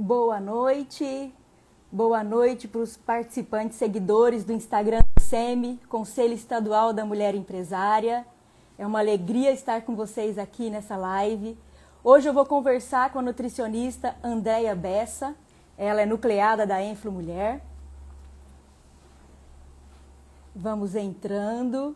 Boa noite para os participantes, seguidores do Instagram do SEMI, Conselho Estadual da Mulher Empresária. É uma alegria estar com vocês aqui nessa live. Hoje eu vou conversar com a nutricionista Andréia Bessa. Ela é nucleada da Enflo Mulher. Vamos entrando.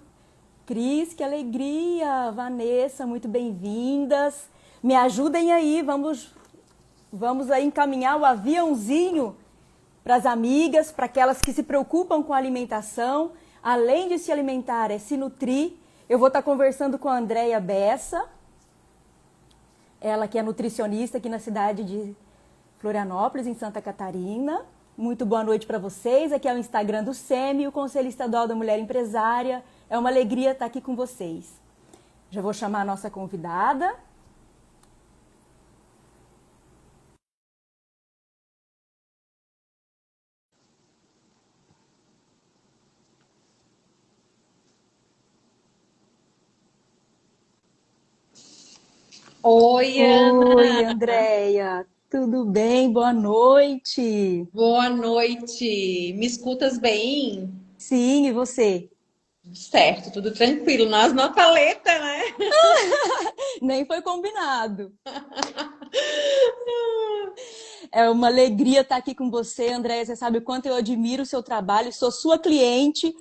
Cris, que alegria! Vanessa, muito bem-vindas. Me ajudem aí, vamos aí encaminhar o aviãozinho para as amigas, para aquelas que se preocupam com a alimentação. Além de se alimentar, é se nutrir. Eu vou estar conversando com a Andréia Bessa, ela que é nutricionista aqui na cidade de Florianópolis, em Santa Catarina. Muito boa noite para vocês. Aqui é o Instagram do SEMI, o Conselho Estadual da Mulher Empresária. É uma alegria estar aqui com vocês. Já vou chamar a nossa convidada. Oi, Oi, Ana. Andréia. Tudo bem? Boa noite. Boa noite. Me escutas bem? Sim, e você? Certo, tudo tranquilo. Nós na paleta, né? Nem foi combinado. É uma alegria estar aqui com você, Andréia. Você sabe o quanto eu admiro o seu trabalho, sou sua cliente.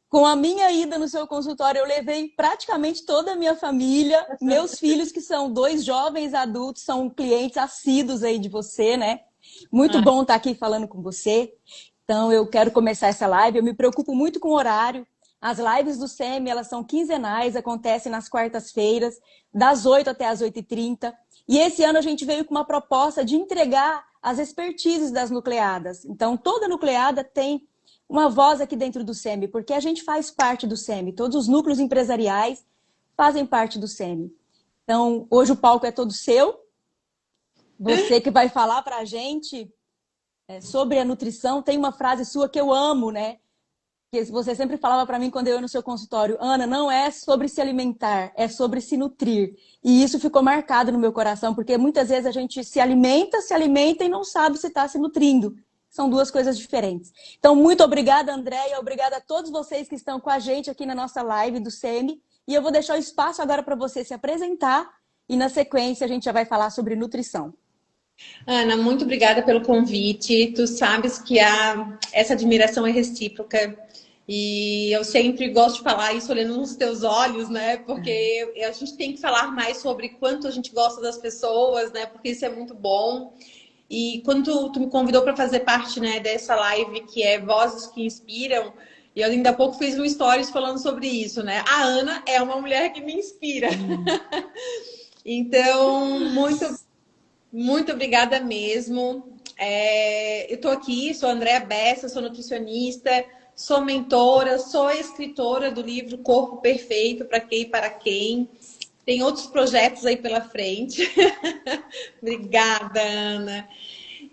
Com a minha ida no seu consultório, eu levei praticamente toda a minha família. Meus filhos, que são dois jovens adultos, são clientes assíduos aí de você, né? Muito Ah, bom estar aqui falando com você. Então, eu quero começar essa live. Eu me preocupo muito com o horário. As lives do SEMI, elas são quinzenais, acontecem nas quartas-feiras, das 8 até as 8h30. E esse ano a gente veio com uma proposta de entregar as expertises das nucleadas. Então, toda nucleada tem uma voz aqui dentro do SEMI, porque a gente faz parte do SEMI. Todos os núcleos empresariais fazem parte do SEMI. Então, hoje o palco é todo seu. Você que vai falar para a gente sobre a nutrição. Tem uma frase sua que eu amo, né? Que você sempre falava para mim quando eu ia no seu consultório: Ana, não é sobre se alimentar, é sobre se nutrir. E isso ficou marcado no meu coração, porque muitas vezes a gente se alimenta e não sabe se está se nutrindo. São duas coisas diferentes. Então, muito obrigada, Andréia, obrigada a todos vocês que estão com a gente aqui na nossa live do SEMI. E eu vou deixar o espaço agora para você se apresentar e, na sequência, a gente já vai falar sobre nutrição. Ana, muito obrigada pelo convite. Tu sabes que essa admiração é recíproca. E eu sempre gosto de falar isso olhando nos teus olhos, né? Porque a gente tem que falar mais sobre quanto a gente gosta das pessoas, né? Porque isso é muito bom. E quando tu me convidou para fazer parte, né, dessa live que é Vozes que Inspiram, e eu ainda há pouco fiz um stories falando sobre isso, né? A Ana é uma mulher que me inspira. Então, muito obrigada mesmo. Eu estou aqui, sou Andréia Bessa, sou nutricionista, sou mentora, sou escritora do livro Corpo Perfeito, para quem e para quem. Tem outros projetos aí pela frente. Obrigada, Ana.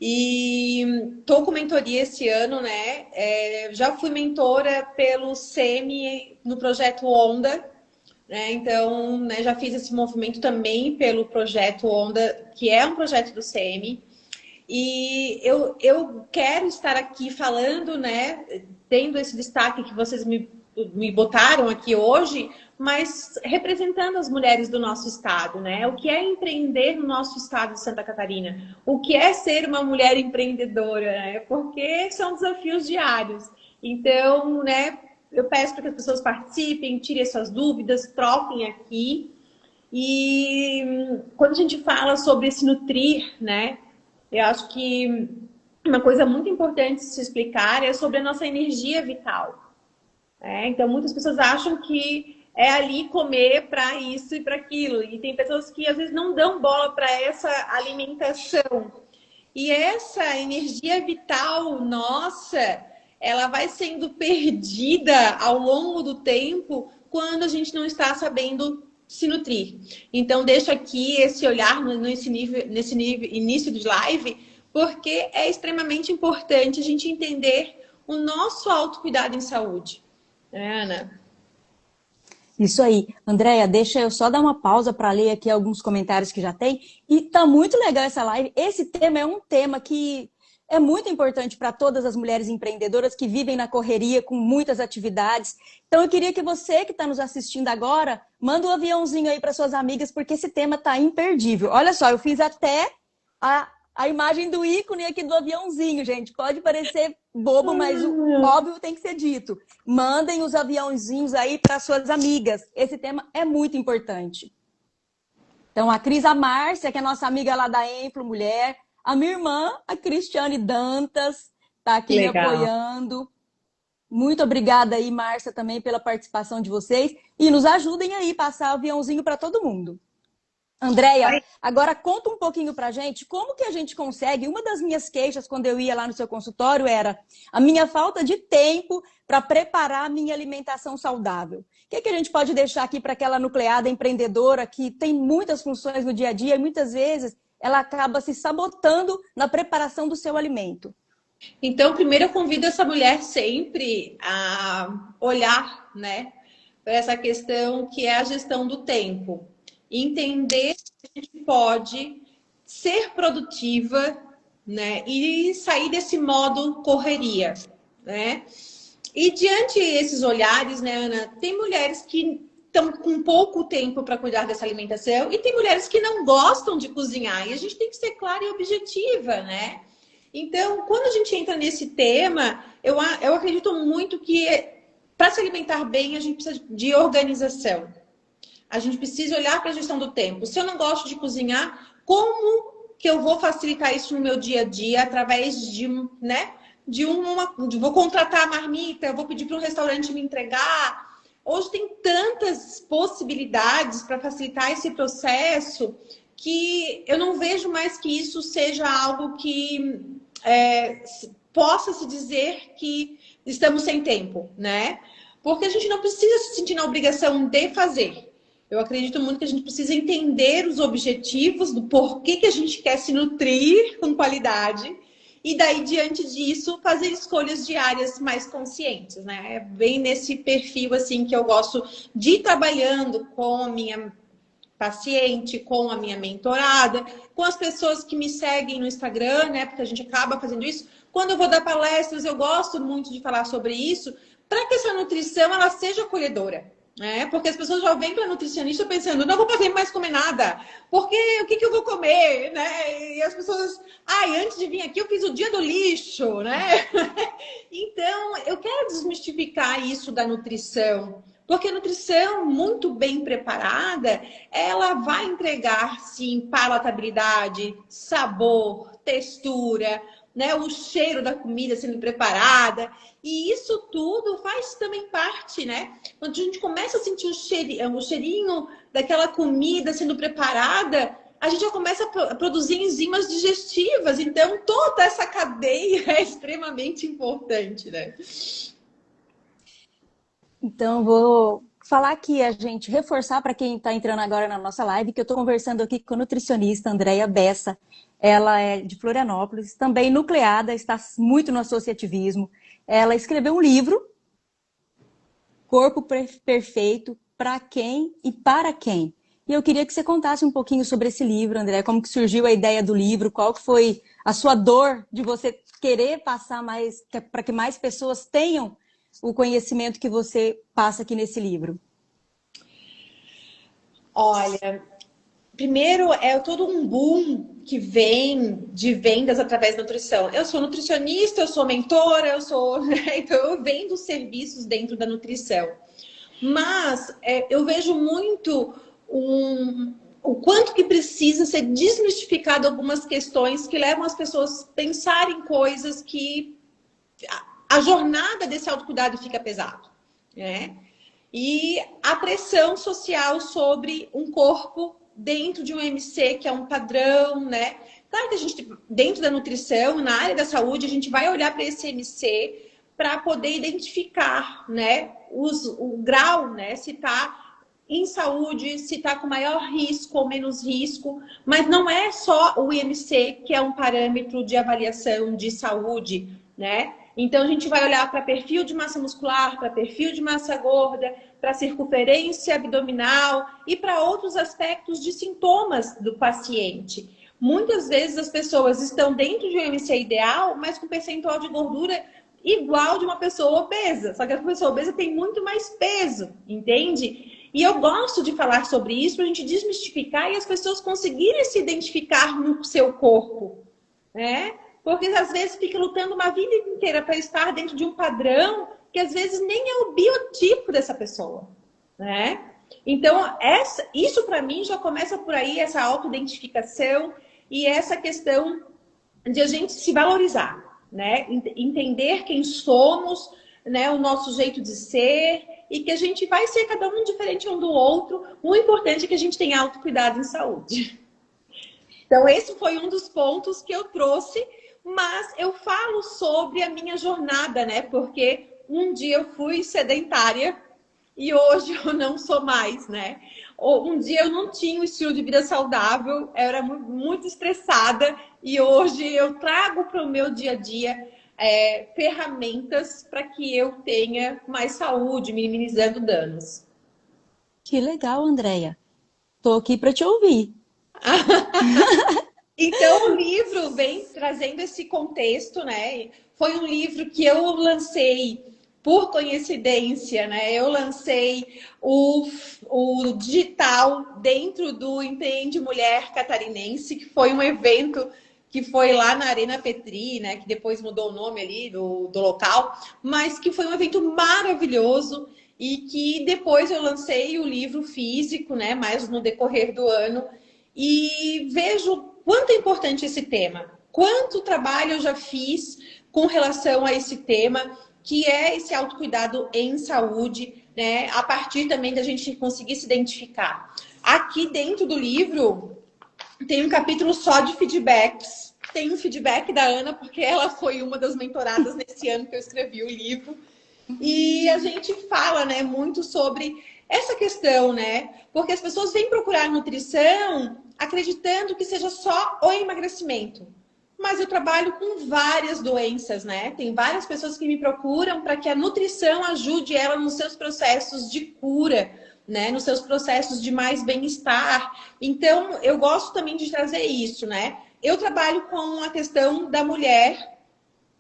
E estou com mentoria esse ano, né? Já fui mentora pelo SEMI no projeto Onda, né? Então, né, já fiz esse movimento também pelo projeto Onda, que é um projeto do SEMI. E eu quero estar aqui falando, né? Tendo esse destaque que vocês me botaram aqui hoje, mas representando as mulheres do nosso estado, né? O que é empreender no nosso estado de Santa Catarina? O que é ser uma mulher empreendedora, né? Porque são desafios diários. Então, né, eu peço para que as pessoas participem, tirem suas dúvidas, troquem aqui. E quando a gente fala sobre se nutrir, né? Eu acho que uma coisa muito importante de se explicar é sobre a nossa energia vital. Então, muitas pessoas acham que é ali comer para isso e para aquilo. E tem pessoas que às vezes não dão bola para essa alimentação. E essa energia vital nossa, ela vai sendo perdida ao longo do tempo quando a gente não está sabendo se nutrir. Então, deixo aqui esse olhar nesse nível, início de live, porque é extremamente importante a gente entender o nosso autocuidado em saúde. Ana? Isso aí. Andréia, deixa eu só dar uma pausa para ler aqui alguns comentários que já tem. E tá muito legal essa live. Esse tema é um tema que é muito importante para todas as mulheres empreendedoras que vivem na correria com muitas atividades. Então eu queria que você que está nos assistindo agora, manda um aviãozinho aí para suas amigas, porque esse tema tá imperdível. Olha só, eu fiz até a imagem do ícone aqui do aviãozinho, gente. Pode parecer bobo, mas o óbvio tem que ser dito. Mandem os aviãozinhos aí para suas amigas. Esse tema é muito importante. Então, a Cris a Márcia, que é nossa amiga lá da Emplo Mulher. A minha irmã, a Cristiane Dantas, está aqui me apoiando. Muito obrigada aí, Márcia, também pela participação de vocês. E nos ajudem aí a passar o aviãozinho para todo mundo. Andréia, agora conta um pouquinho pra gente como que a gente consegue. Uma das minhas queixas quando eu ia lá no seu consultório era a minha falta de tempo para preparar a minha alimentação saudável. O que a gente pode deixar aqui para aquela nucleada empreendedora que tem muitas funções no dia a dia e muitas vezes ela acaba se sabotando na preparação do seu alimento? Então, primeiro eu convido essa mulher sempre a olhar, né, para essa questão que é a gestão do tempo. Entender que a gente pode ser produtiva, né, e sair desse modo correria, né? E diante desses olhares, né, Ana, tem mulheres que estão com pouco tempo para cuidar dessa alimentação e tem mulheres que não gostam de cozinhar. E a gente tem que ser clara e objetiva, né? Então, quando a gente entra nesse tema, eu acredito muito que para se alimentar bem, a gente precisa de organização. A gente precisa olhar para a gestão do tempo. Se eu não gosto de cozinhar, como que eu vou facilitar isso no meu dia a dia através de, né, vou contratar a marmita, eu vou pedir para um restaurante me entregar. Hoje tem tantas possibilidades para facilitar esse processo que eu não vejo mais que isso seja algo que possa se dizer que estamos sem tempo, né? Porque a gente não precisa se sentir na obrigação de fazer. Eu acredito muito que a gente precisa entender os objetivos do porquê que a gente quer se nutrir com qualidade e daí, diante disso, fazer escolhas diárias mais conscientes, né? É bem nesse perfil, assim, que eu gosto de ir trabalhando com a minha paciente, com a minha mentorada, com as pessoas que me seguem no Instagram, né? Porque a gente acaba fazendo isso. Quando eu vou dar palestras, eu gosto muito de falar sobre isso, para que essa nutrição ela seja acolhedora. Porque as pessoas já vêm para nutricionista pensando, não vou fazer mais comer nada, porque o que eu vou comer, né? E as pessoas, antes de vir aqui eu fiz o dia do lixo, né? Então, eu quero desmistificar isso da nutrição, porque a nutrição muito bem preparada, ela vai entregar, sim, palatabilidade, sabor, textura, né, o cheiro da comida sendo preparada, e isso tudo faz também parte, né? Quando a gente começa a sentir o cheirinho daquela comida sendo preparada, a gente já começa a produzir enzimas digestivas, então toda essa cadeia é extremamente importante, né? Então, vou falar aqui, a gente reforçar para quem está entrando agora na nossa live, que eu estou conversando aqui com a nutricionista Andréia Bessa. Ela é de Florianópolis, também nucleada, está muito no associativismo. Ela escreveu um livro, Corpo Perfeito, para quem e para quem. E eu queria que você contasse um pouquinho sobre esse livro, André, como que surgiu a ideia do livro, qual que foi a sua dor de você querer passar mais, para que mais pessoas tenham o conhecimento que você passa aqui nesse livro. Olha, primeiro é todo um boom que vem de vendas através da nutrição. Eu sou nutricionista, eu sou mentora, então eu vendo serviços dentro da nutrição. Mas eu vejo muito o quanto que precisa ser desmistificado algumas questões que levam as pessoas a pensarem coisas que a jornada desse autocuidado fica pesado, né? E a pressão social sobre um corpo dentro de um MC, que é um padrão, né? Claro que a gente, dentro da nutrição, na área da saúde, a gente vai olhar para esse MC para poder identificar, né, o grau, né? Se está em saúde, se está com maior risco ou menos risco, mas não é só o IMC que é um parâmetro de avaliação de saúde, né? Então, a gente vai olhar para perfil de massa muscular, para perfil de massa gorda, para circunferência abdominal e para outros aspectos de sintomas do paciente. Muitas vezes as pessoas estão dentro de um IMC ideal, mas com percentual de gordura igual de uma pessoa obesa. Só que a pessoa obesa tem muito mais peso, entende? E eu gosto de falar sobre isso para a gente desmistificar e as pessoas conseguirem se identificar no seu corpo, né? Porque às vezes fica lutando uma vida inteira para estar dentro de um padrão que às vezes nem é o biotipo dessa pessoa, né? Então, isso para mim já começa por aí, essa autoidentificação e essa questão de a gente se valorizar, né? Entender quem somos, né? O nosso jeito de ser e que a gente vai ser cada um diferente um do outro. O importante é que a gente tenha autocuidado em saúde. Então, esse foi um dos pontos que eu trouxe, mas eu falo sobre a minha jornada, né? Porque um dia eu fui sedentária e hoje eu não sou mais, né? Um dia eu não tinha um estilo de vida saudável, eu era muito estressada e hoje eu trago para o meu dia a dia ferramentas para que eu tenha mais saúde, minimizando danos. Que legal, Andréia. Tô aqui para te ouvir. Então, o livro vem trazendo esse contexto, né? Foi um livro que eu lancei por coincidência, né? Eu lancei o digital dentro do Empreende Mulher Catarinense, que foi um evento que foi lá na Arena Petri, né? Que depois mudou o nome ali do local, mas que foi um evento maravilhoso e que depois eu lancei o livro físico, né? Mais no decorrer do ano. E vejo quanto é importante esse tema, quanto trabalho eu já fiz com relação a esse tema, que é esse autocuidado em saúde, né? A partir também da gente conseguir se identificar. Aqui dentro do livro tem um capítulo só de feedbacks. Tem um feedback da Ana, porque ela foi uma das mentoradas nesse ano que eu escrevi o livro. E a gente fala, né, muito sobre essa questão, né? Porque as pessoas vêm procurar nutrição acreditando que seja só o emagrecimento. Mas eu trabalho com várias doenças, né? Tem várias pessoas que me procuram para que a nutrição ajude ela nos seus processos de cura, né? Nos seus processos de mais bem-estar. Então, eu gosto também de trazer isso, né? Eu trabalho com a questão da mulher,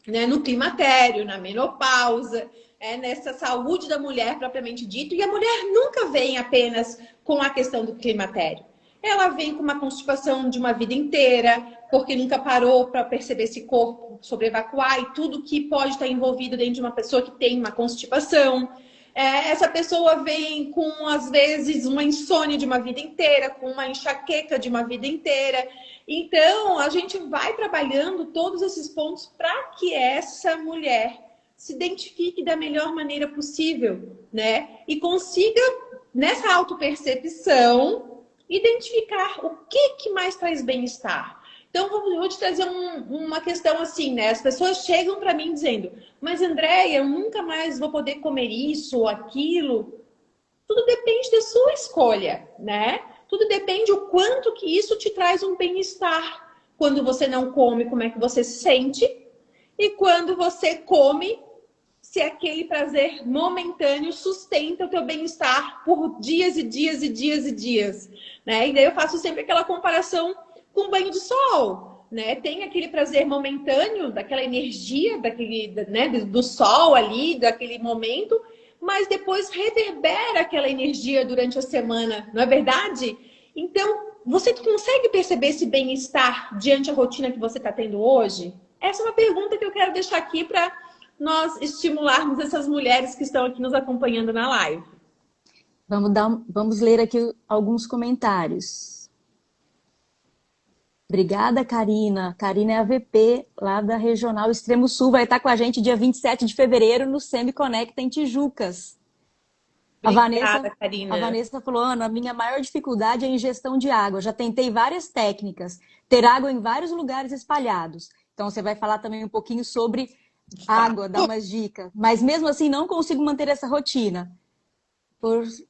né, no climatério, na menopausa, nessa saúde da mulher propriamente dito. E a mulher nunca vem apenas com a questão do climatério. Ela vem com uma constipação de uma vida inteira, porque nunca parou para perceber esse corpo sobre evacuar e tudo que pode estar envolvido dentro de uma pessoa que tem uma constipação. Essa pessoa vem com, às vezes, uma insônia de uma vida inteira, com uma enxaqueca de uma vida inteira. Então, a gente vai trabalhando todos esses pontos para que essa mulher se identifique da melhor maneira possível, né? E consiga, nessa autopercepção, identificar o que mais traz bem-estar. Então, vou te trazer uma questão assim, né? As pessoas chegam para mim dizendo, mas Andréia, eu nunca mais vou poder comer isso ou aquilo. Tudo depende da sua escolha, né? Tudo depende o quanto que isso te traz um bem-estar. Quando você não come, como é que você se sente? E quando você come, se aquele prazer momentâneo sustenta o teu bem-estar por dias e dias e dias e dias, né? E daí eu faço sempre aquela comparação com banho de sol, né? Tem aquele prazer momentâneo, daquela energia, né, do sol ali, daquele momento, mas depois reverbera aquela energia durante a semana, não é verdade? Então, você consegue perceber esse bem-estar diante da rotina que você está tendo hoje? Essa é uma pergunta que eu quero deixar aqui para nós estimularmos essas mulheres que estão aqui nos acompanhando na live. Vamos ler aqui alguns comentários. Obrigada, Karina. Karina é a VP lá da Regional Extremo Sul. Vai estar com a gente dia 27 de fevereiro no Semi Conecta em Tijucas. Obrigada, Karina. A Vanessa falou, Ana, a minha maior dificuldade é a ingestão de água. Já tentei várias técnicas. Ter água em vários lugares espalhados. Então, você vai falar também um pouquinho sobre água, dar umas dicas. Mas mesmo assim, não consigo manter essa rotina.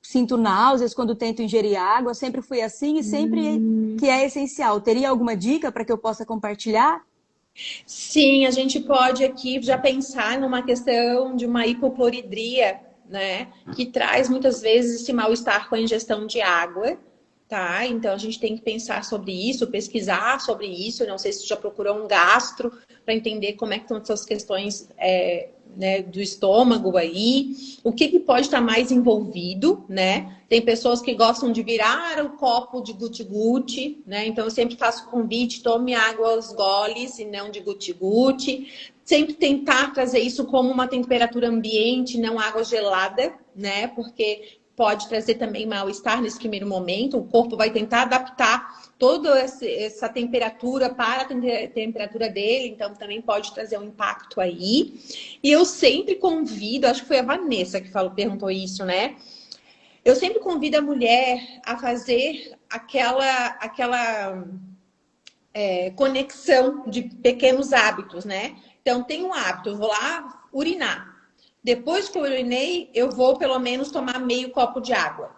Sinto náuseas quando tento ingerir água. Sempre fui assim e sempre que é essencial. Teria alguma dica para que eu possa compartilhar? Sim, a gente pode aqui já pensar numa questão de uma hipocloridria, né? Que traz muitas vezes esse mal-estar com a ingestão de água, tá? Então a gente tem que pensar sobre isso, pesquisar sobre isso. Não sei se você já procurou um gastro para entender como é que estão essas questões né, do estômago aí, o que, que pode estar mais envolvido, né? Tem pessoas que gostam de virar o copo de guti-guti, né? Então eu sempre faço convite, tome água aos goles e não de guti-guti. Sempre tentar trazer isso como uma temperatura ambiente, não água gelada, né? Porque pode trazer também mal-estar nesse primeiro momento. O corpo vai tentar adaptar toda essa temperatura para a temperatura dele, então também pode trazer um impacto aí. E eu sempre convido, acho que foi a Vanessa que perguntou isso, né? Eu sempre convido a mulher a fazer aquela conexão de pequenos hábitos, né? Então, tem um hábito, eu vou lá urinar. Depois que eu urinei, eu vou pelo menos tomar meio copo de água.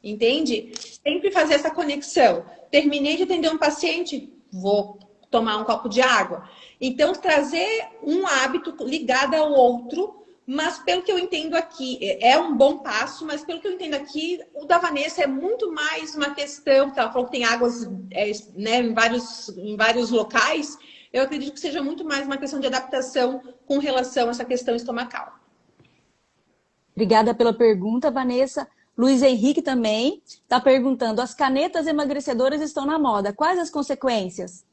Entende? Sempre fazer essa conexão. Terminei de atender um paciente, vou tomar um copo de água. Então, trazer um hábito ligado ao outro, mas pelo que eu entendo aqui, é um bom passo, mas pelo que eu entendo aqui, o da Vanessa é muito mais uma questão, que ela falou que tem águas né, em vários locais, eu acredito que seja muito mais uma questão de adaptação com relação a essa questão estomacal. Obrigada pela pergunta, Vanessa. Luiz Henrique também está perguntando: as canetas emagrecedoras estão na moda, quais as consequências?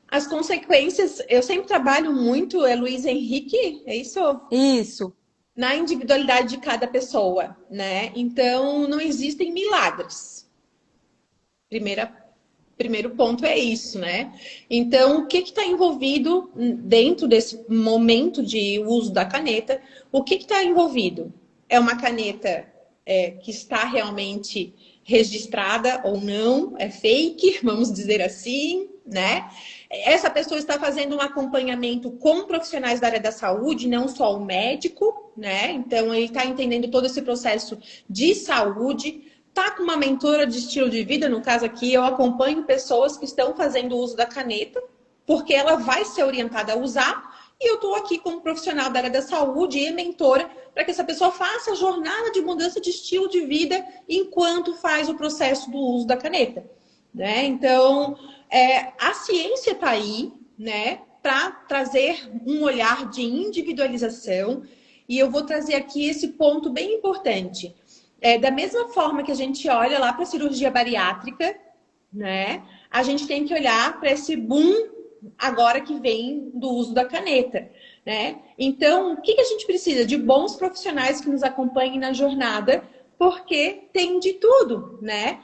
As consequências, eu sempre trabalho muito, Luiz Henrique, é isso? Isso. Na individualidade de cada pessoa, né? Então, não existem milagres. Primeiro ponto é isso, né? Então, o que está envolvido dentro desse momento de uso da caneta? O que está envolvido? É uma caneta que está realmente registrada ou não? É fake, vamos dizer assim, né? Essa pessoa está fazendo um acompanhamento com profissionais da área da saúde, não só o médico, né? Então, ele está entendendo todo esse processo de saúde. Tá com uma mentora de estilo de vida, no caso aqui, eu acompanho pessoas que estão fazendo uso da caneta, porque ela vai ser orientada a usar, e eu estou aqui como profissional da área da saúde e mentora para que essa pessoa faça a jornada de mudança de estilo de vida enquanto faz o processo do uso da caneta, né? Então, a ciência está aí, né, para trazer um olhar de individualização, e eu vou trazer aqui esse ponto bem importante. Da mesma forma que a gente olha lá para a cirurgia bariátrica, né? A gente tem que olhar para esse boom agora que vem do uso da caneta, né? Então, o que a gente precisa? De bons profissionais que nos acompanhem na jornada, porque tem de tudo, né?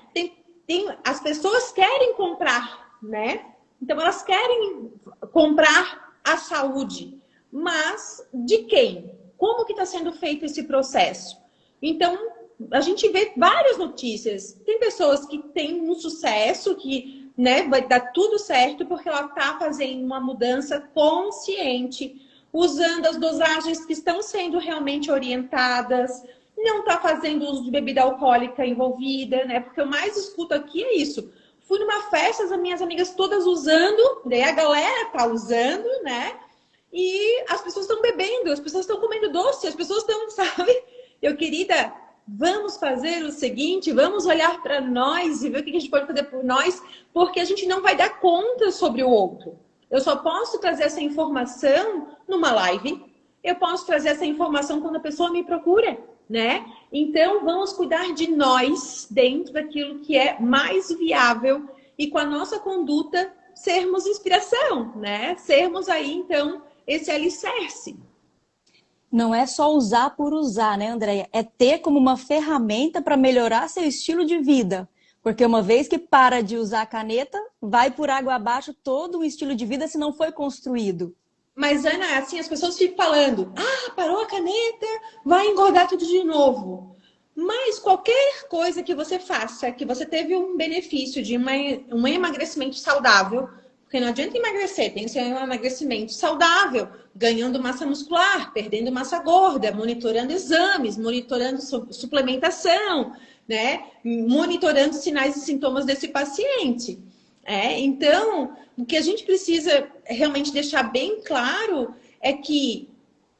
As pessoas querem comprar, né? Então, elas querem comprar a saúde, mas de quem? Como que está sendo feito esse processo? Então, a gente vê várias notícias. Tem pessoas que têm um sucesso, que, né, vai dar tudo certo porque ela está fazendo uma mudança consciente, usando as dosagens que estão sendo realmente orientadas, não está fazendo uso de bebida alcoólica envolvida, né? Porque eu mais escuto aqui é isso. Fui numa festa, as minhas amigas todas usando, daí a galera tá usando, né? E as pessoas estão bebendo, as pessoas estão comendo doce, as pessoas estão, sabe? Eu, querida, vamos fazer o seguinte, vamos olhar para nós e ver o que a gente pode fazer por nós, porque a gente não vai dar conta sobre o outro. Eu só posso trazer essa informação numa live, eu posso trazer essa informação quando a pessoa me procura, né? Então, vamos cuidar de nós dentro daquilo que é mais viável e com a nossa conduta sermos inspiração, né? Sermos aí, então, esse alicerce. Não é só usar por usar, né, Andréia? É ter como uma ferramenta para melhorar seu estilo de vida. Porque uma vez que para de usar a caneta, vai por água abaixo todo o estilo de vida se não foi construído. Mas, Ana, assim, as pessoas ficam falando, parou a caneta, vai engordar tudo de novo. Mas qualquer coisa que você faça, que você teve um benefício de um emagrecimento saudável, porque não adianta emagrecer, tem que ser um emagrecimento saudável, ganhando massa muscular, perdendo massa gorda, monitorando exames, monitorando suplementação, né? Monitorando sinais e sintomas desse paciente. Então, o que a gente precisa realmente deixar bem claro é que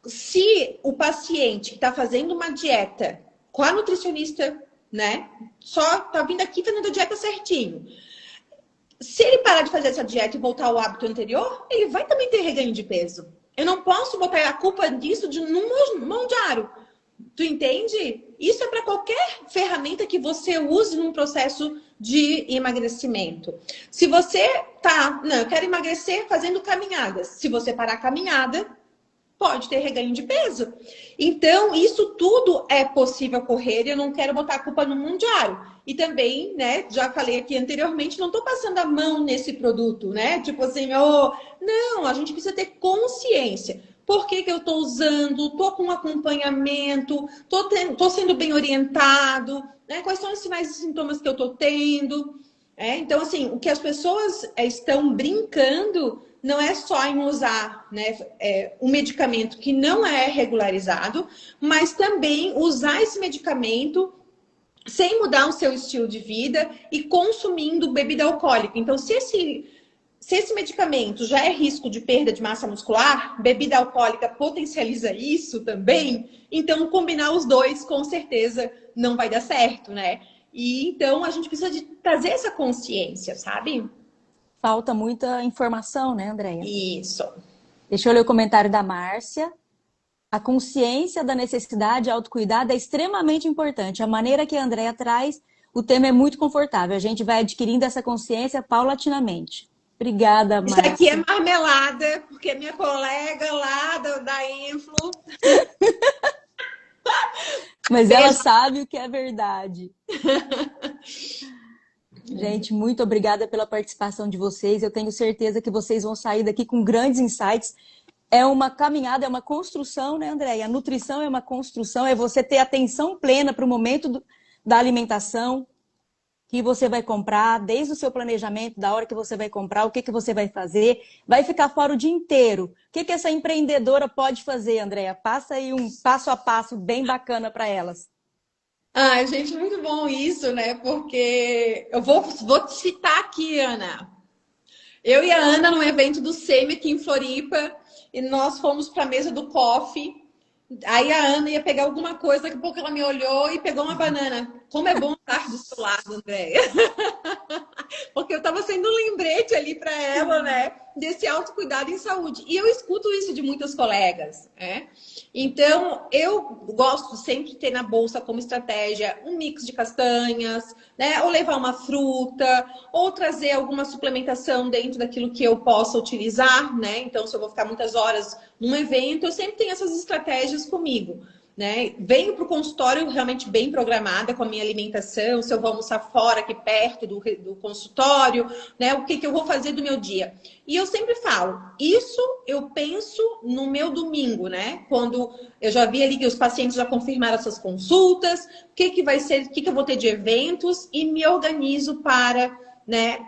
se o paciente que está fazendo uma dieta com a nutricionista, né, só tá vindo aqui fazendo a dieta certinho. Se ele parar de fazer essa dieta e voltar ao hábito anterior, ele vai também ter reganho de peso. Eu não posso botar a culpa disso num mão de aro. Tu entende? Isso é para qualquer ferramenta que você use num processo de emagrecimento. Se você não, eu quero emagrecer fazendo caminhadas. Se você parar a caminhada, pode ter reganho de peso. Então, isso tudo é possível ocorrer e eu não quero botar a culpa no mundial. E também, né, já falei aqui anteriormente, não estou passando a mão nesse produto, né? Tipo assim, não, a gente precisa ter consciência. Por que eu estou usando? Estou com acompanhamento? Estou sendo bem orientado? Né? Quais são os sinais e sintomas que eu estou tendo? Então, assim, o que as pessoas estão brincando não é só em usar, né, um medicamento que não é regularizado, mas também usar esse medicamento sem mudar o seu estilo de vida e consumindo bebida alcoólica. Então, se esse medicamento já é risco de perda de massa muscular, bebida alcoólica potencializa isso também, então combinar os dois com certeza não vai dar certo, né? E então a gente precisa de trazer essa consciência, sabe? Falta muita informação, né, Andréia? Isso. Deixa eu ler o comentário da Márcia. A consciência da necessidade de autocuidado é extremamente importante. A maneira que a Andréia traz, o tema é muito confortável. A gente vai adquirindo essa consciência paulatinamente. Obrigada, Márcia. Isso aqui é marmelada, porque é minha colega lá da Influ. Mas ela sabe o que é verdade. Gente, muito obrigada pela participação de vocês. Eu tenho certeza que vocês vão sair daqui com grandes insights. É uma caminhada, é uma construção, né, Andréia? A nutrição é uma construção, é você ter atenção plena para o momento da alimentação que você vai comprar, desde o seu planejamento, da hora que você vai comprar, o que você vai fazer. Vai ficar fora o dia inteiro. O que essa empreendedora pode fazer, Andréia? Passa aí um passo a passo bem bacana para elas. Ai, gente, muito bom isso, né? Porque eu vou te citar aqui, Ana. Eu e a Ana, num evento do SEMI aqui em Floripa, e nós fomos para a mesa do coffee. Aí a Ana ia pegar alguma coisa, daqui a pouco ela me olhou e pegou uma banana. Como é bom estar do seu lado, Andréia. Porque eu estava sendo um lembrete ali para ela, né? Desse autocuidado em saúde. E eu escuto isso de muitas colegas, né? Então, eu gosto sempre de ter na bolsa como estratégia um mix de castanhas, né? Ou levar uma fruta, ou trazer alguma suplementação dentro daquilo que eu possa utilizar, né? Então, se eu vou ficar muitas horas num evento, eu sempre tenho essas estratégias comigo. Né? Venho para o consultório realmente bem programada com a minha alimentação, se eu vou almoçar fora, aqui perto do consultório, né? O que eu vou fazer do meu dia. E eu sempre falo, isso eu penso no meu domingo, né? Quando eu já vi ali que os pacientes já confirmaram essas consultas, o que vai ser, o que eu vou ter de eventos e me organizo para, né,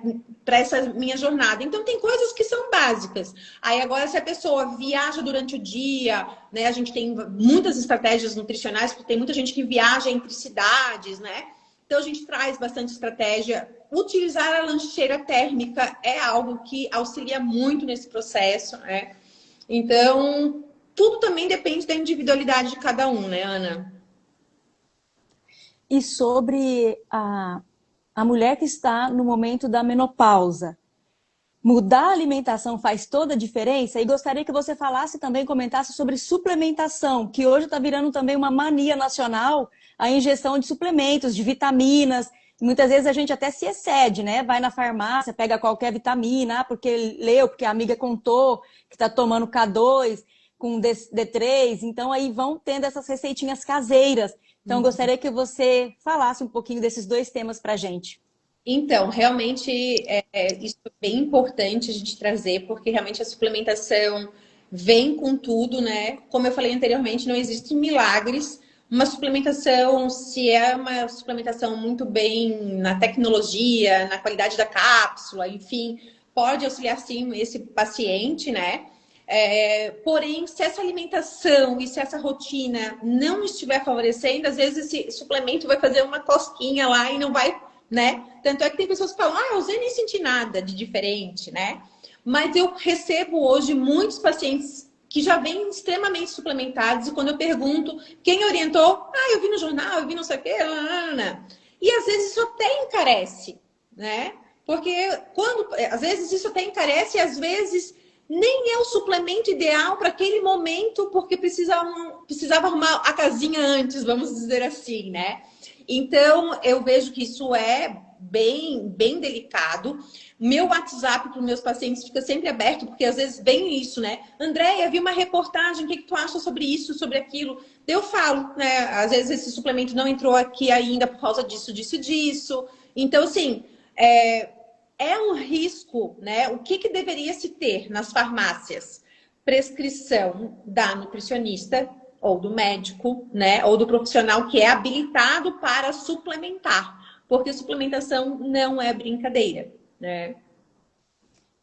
para essa minha jornada. Então, tem coisas que são básicas. Aí, agora, se a pessoa viaja durante o dia, né, a gente tem muitas estratégias nutricionais, porque tem muita gente que viaja entre cidades, né? Então, a gente traz bastante estratégia. Utilizar a lancheira térmica é algo que auxilia muito nesse processo, né? Então, tudo também depende da individualidade de cada um, né, Ana? E sobre a mulher que está no momento da menopausa, mudar a alimentação faz toda a diferença? E gostaria que você falasse também, comentasse sobre suplementação, que hoje está virando também uma mania nacional, a ingestão de suplementos, de vitaminas. Muitas vezes a gente até se excede, né? Vai na farmácia, pega qualquer vitamina, porque leu, porque a amiga contou que está tomando K2 com D3. Então aí vão tendo essas receitinhas caseiras. Então, gostaria que você falasse um pouquinho desses dois temas para a gente. Então, realmente, isso é bem importante a gente trazer, porque realmente a suplementação vem com tudo, né? Como eu falei anteriormente, não existem milagres. Uma suplementação, se é uma suplementação muito bem na tecnologia, na qualidade da cápsula, enfim, pode auxiliar sim esse paciente, né? Porém, se essa alimentação e se essa rotina não estiver favorecendo, às vezes esse suplemento vai fazer uma cosquinha lá e não vai né? Tanto é que tem pessoas que falam, eu usei e nem senti nada de diferente, né? Mas eu recebo hoje muitos pacientes que já vêm extremamente suplementados, e quando eu pergunto quem orientou, eu vi no jornal, eu vi não sei o quê, e às vezes isso até encarece, né? Porque às vezes isso até encarece, e às vezes nem é o suplemento ideal para aquele momento, porque precisava arrumar a casinha antes, vamos dizer assim, né? Então, eu vejo que isso é bem, bem delicado. Meu WhatsApp para os meus pacientes fica sempre aberto, porque às vezes vem isso, né? Andréia, vi uma reportagem, o que tu acha sobre isso, sobre aquilo? Eu falo, né? Às vezes esse suplemento não entrou aqui ainda por causa disso, disso, disso. Então, assim, é um risco, né? O que deveria se ter nas farmácias? Prescrição da nutricionista ou do médico, né? Ou do profissional que é habilitado para suplementar. Porque suplementação não é brincadeira, né?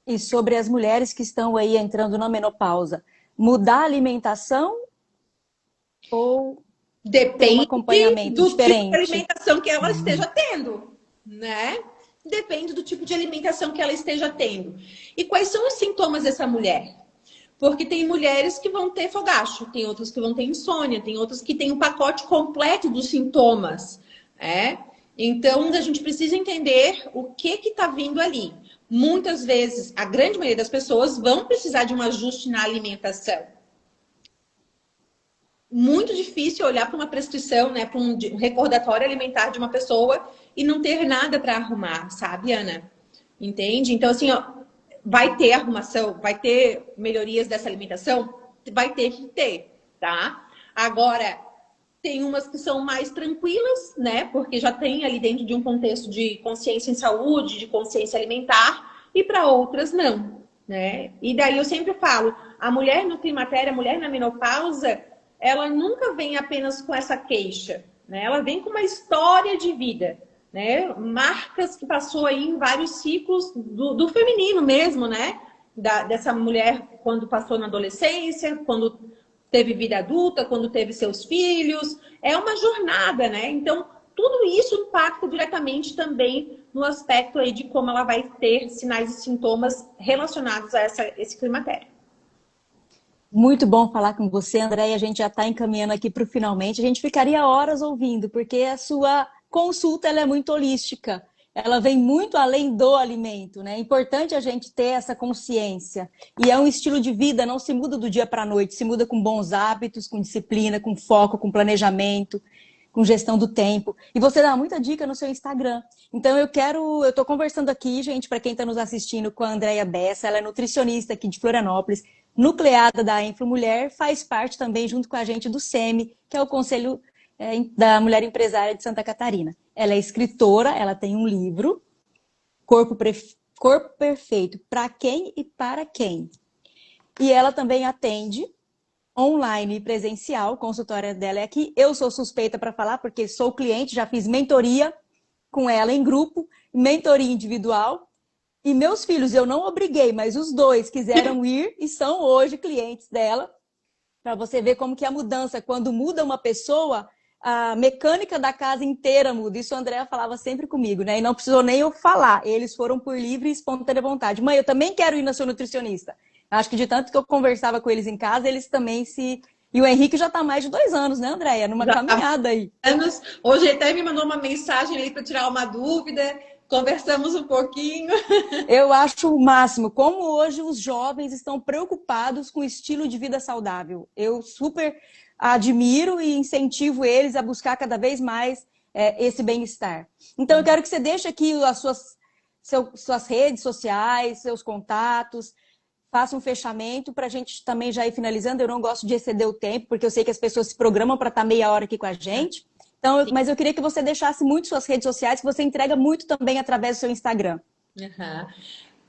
E sobre as mulheres que estão aí entrando na menopausa, mudar a alimentação ou ter um Depende acompanhamento do tipo de diferente? alimentação que ela esteja tendo, né? Depende do tipo de alimentação que ela esteja tendo. E quais são os sintomas dessa mulher? Porque tem mulheres que vão ter fogacho, tem outras que vão ter insônia, tem outras que têm um pacote completo dos sintomas, né? Então, a gente precisa entender o que está vindo ali. Muitas vezes, a grande maioria das pessoas vão precisar de um ajuste na alimentação. Muito difícil olhar para uma prescrição, né, para um recordatório alimentar de uma pessoa e não ter nada para arrumar, sabe, Ana? Entende? Então, assim, vai ter arrumação, vai ter melhorias dessa alimentação? Vai ter que ter, tá? Agora, tem umas que são mais tranquilas, né? Porque já tem ali dentro de um contexto de consciência em saúde, de consciência alimentar, e para outras não, né? E daí eu sempre falo, a mulher no climatério, a mulher na menopausa, ela nunca vem apenas com essa queixa, né? Ela vem com uma história de vida, né? Marcas que passou aí em vários ciclos do feminino mesmo, né? Dessa mulher quando passou na adolescência, quando teve vida adulta, quando teve seus filhos. É uma jornada, né? Então, tudo isso impacta diretamente também no aspecto aí de como ela vai ter sinais e sintomas relacionados a esse climatério. Muito bom falar com você, André, e a gente já está encaminhando aqui para o finalmente. A gente ficaria horas ouvindo, porque a sua consulta ela é muito holística. Ela vem muito além do alimento, né? É importante a gente ter essa consciência. E é um estilo de vida, não se muda do dia para a noite, se muda com bons hábitos, com disciplina, com foco, com planejamento, com gestão do tempo. E você dá muita dica no seu Instagram. Então eu estou conversando aqui, gente, para quem está nos assistindo, com a Andréia Bessa, ela é nutricionista aqui de Florianópolis, nucleada da Info Mulher, faz parte também junto com a gente do SEMI, que é o Conselho da Mulher Empresária de Santa Catarina. Ela é escritora, ela tem um livro, Corpo Perfeito, para quem e para quem. E ela também atende online e presencial, o consultório dela é aqui. Eu sou suspeita para falar, porque sou cliente, já fiz mentoria com ela em grupo, mentoria individual. E meus filhos, eu não obriguei, mas os dois quiseram ir e são hoje clientes dela. Para você ver como que é a mudança, quando muda uma pessoa, a mecânica da casa inteira muda. Isso a Andrea falava sempre comigo, né? E não precisou nem eu falar. Eles foram por livre e espontânea vontade. Mãe, eu também quero ir na sua nutricionista. Acho que de tanto que eu conversava com eles em casa, eles também se... E o Henrique já está mais de 2 anos, né, Andréia? Numa Já caminhada aí. Anos. Hoje ele até me mandou uma mensagem ali para tirar uma dúvida. Conversamos um pouquinho. Eu acho o máximo. Como hoje os jovens estão preocupados com o estilo de vida saudável. Eu super admiro e incentivo eles a buscar cada vez mais esse bem-estar. Então, eu quero que você deixe aqui as suas redes sociais, seus contatos, faça um fechamento para a gente também já ir finalizando. Eu não gosto de exceder o tempo, porque eu sei que as pessoas se programam para estar meia hora aqui com a gente. Então, mas eu queria que você deixasse muito suas redes sociais, que você entrega muito também através do seu Instagram. Uhum.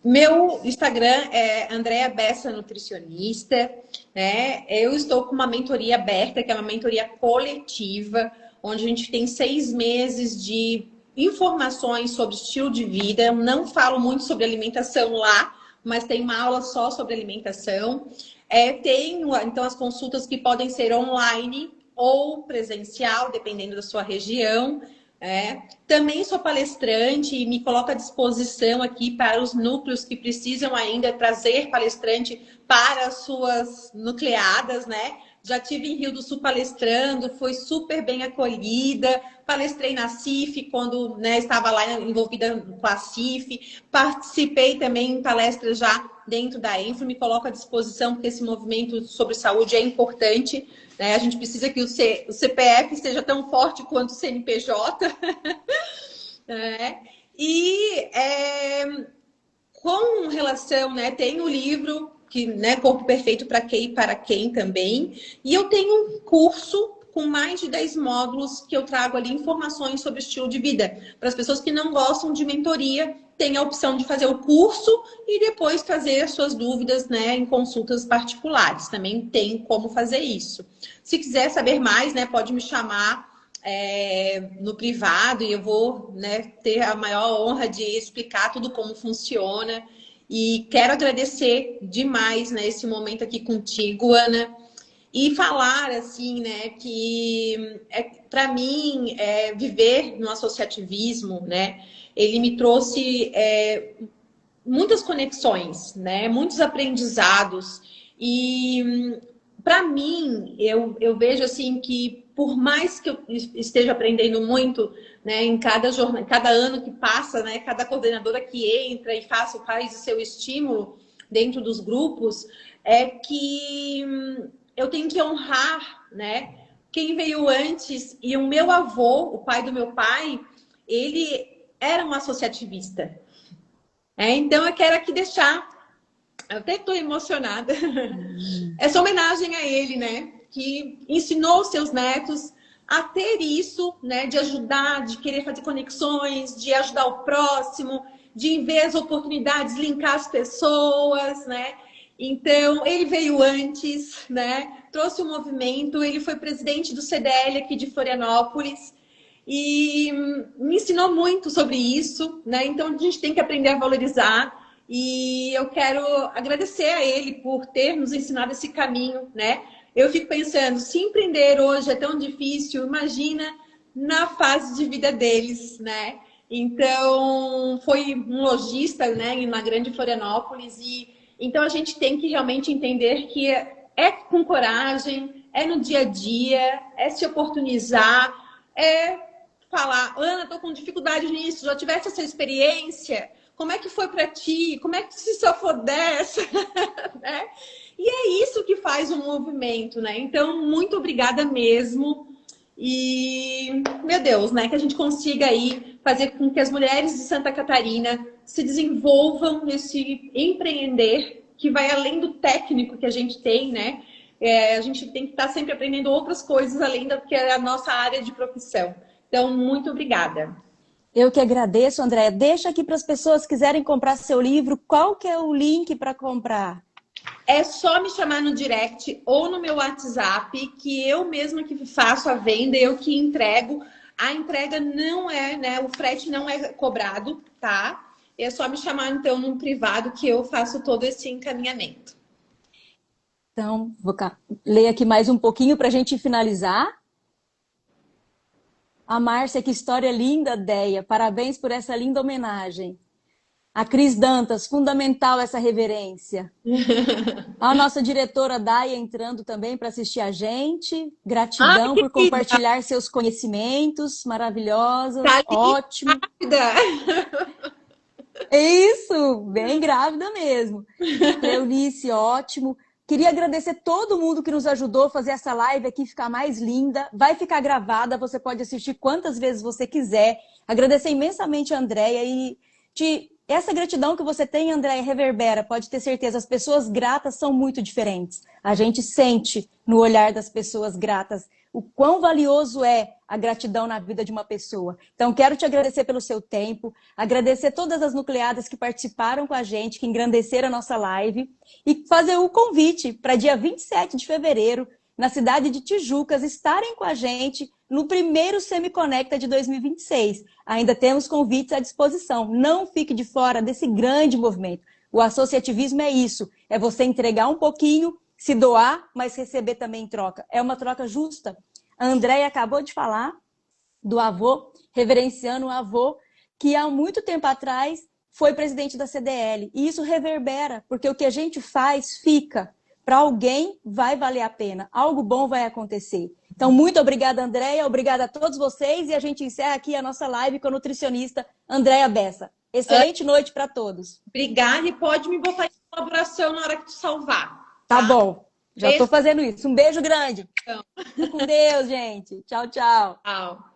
Meu Instagram é Andréia Bessa Nutricionista, né? Eu estou com uma mentoria aberta, que é uma mentoria coletiva, onde a gente tem 6 meses de informações sobre estilo de vida. Eu não falo muito sobre alimentação lá, mas tem uma aula só sobre alimentação. Tenho, então, as consultas que podem ser online ou presencial, dependendo da sua região. Também sou palestrante e me coloco à disposição aqui para os núcleos que precisam ainda trazer palestrante para as suas nucleadas, né? Já tive em Rio do Sul palestrando, foi super bem acolhida. Palestrei na CIF quando, né, estava lá envolvida com a CIF. Participei também em palestras já dentro da Enfro. Me coloco à disposição porque esse movimento sobre saúde é importante, né? A gente precisa que o CPF seja tão forte quanto o CNPJ. E com relação, né, tem o livro que, né, Corpo Perfeito para Quem e para Quem também. E eu tenho um curso com mais de 10 módulos que eu trago ali informações sobre estilo de vida. Para as pessoas que não gostam de mentoria, tem a opção de fazer o curso e depois trazer as suas dúvidas, né, em consultas particulares. Também tem como fazer isso. Se quiser saber mais, né, pode me chamar no privado e eu vou, né, ter a maior honra de explicar tudo como funciona. E quero agradecer demais, né, esse momento aqui contigo, Ana, e falar assim, né, que para mim viver no associativismo, né, ele me trouxe muitas conexões, né, muitos aprendizados. E para mim eu vejo assim que por mais que eu esteja aprendendo muito, né, em cada ano que passa, né, cada coordenadora que entra e faz o seu estímulo dentro dos grupos, é que eu tenho que honrar, né, quem veio antes. E o meu avô, o pai do meu pai, ele era um associativista. Então eu quero aqui deixar, eu até estou emocionada, essa homenagem a ele, né, que ensinou seus netos a ter isso, né, de ajudar, de querer fazer conexões, de ajudar o próximo, de ver as oportunidades, linkar as pessoas, né? Então, ele veio antes, né? Trouxe o movimento, ele foi presidente do CDL aqui de Florianópolis e me ensinou muito sobre isso, né? Então, a gente tem que aprender a valorizar. E eu quero agradecer a ele por ter nos ensinado esse caminho, né? Eu fico pensando, se empreender hoje é tão difícil, imagina na fase de vida deles, né? Então, foi um lojista, né, na grande Florianópolis. E então a gente tem que realmente entender que com coragem, é no dia a dia, é se oportunizar, é falar, Ana, estou com dificuldade nisso, já tivesse essa experiência? Como é que foi para ti? Como é que se safou dessa? Né? E é isso que faz o movimento, né? Então, muito obrigada mesmo. E, meu Deus, né? Que a gente consiga aí fazer com que as mulheres de Santa Catarina se desenvolvam nesse empreender que vai além do técnico que a gente tem, né? A gente tem que estar sempre aprendendo outras coisas além da que é a nossa área de profissão. Então, muito obrigada. Eu que agradeço, Andréia. Deixa aqui para as pessoas que quiserem comprar seu livro, qual que é o link para comprar? É só me chamar no direct ou no meu WhatsApp, que eu mesma que faço a venda, eu que entrego. A entrega não é, né? O frete não é cobrado, tá? É só me chamar, então, num privado que eu faço todo esse encaminhamento. Então, vou ler aqui mais um pouquinho para a gente finalizar. A Márcia, que história linda, Deia. Parabéns por essa linda homenagem. A Cris Dantas, fundamental essa reverência. A nossa diretora Daia entrando também para assistir a gente. Gratidão por compartilhar seus conhecimentos maravilhosos. Tá ótimo. Isso, bem grávida mesmo. Cleonice, ótimo. Queria agradecer todo mundo que nos ajudou a fazer essa live aqui ficar mais linda. Vai ficar gravada, você pode assistir quantas vezes você quiser. Agradecer imensamente a Andréia e essa gratidão que você tem, Andréia, reverbera. Pode ter certeza, as pessoas gratas são muito diferentes. A gente sente no olhar das pessoas gratas o quão valioso é a gratidão na vida de uma pessoa. Então, quero te agradecer pelo seu tempo, agradecer todas as nucleadas que participaram com a gente, que engrandeceram a nossa live, e fazer o convite para dia 27 de fevereiro, na cidade de Tijucas, estarem com a gente no primeiro Semiconecta de 2026. Ainda temos convites à disposição. Não fique de fora desse grande movimento. O associativismo é isso, é você entregar um pouquinho, se doar, mas receber também em troca. É uma troca justa. A Andréia acabou de falar do avô, reverenciando o avô, que há muito tempo atrás foi presidente da CDL. E isso reverbera, porque o que a gente faz fica. Para alguém vai valer a pena, algo bom vai acontecer. Então, muito obrigada, Andréia, obrigada a todos vocês, e a gente encerra aqui a nossa live com a nutricionista Andréia Bessa. Excelente noite para todos. Obrigada, e pode me botar em colaboração na hora que tu salvar. Tá bom, já estou Beijo. fazendo isso. Um beijo grande. Fica com Deus, gente. Tchau, tchau. Tchau.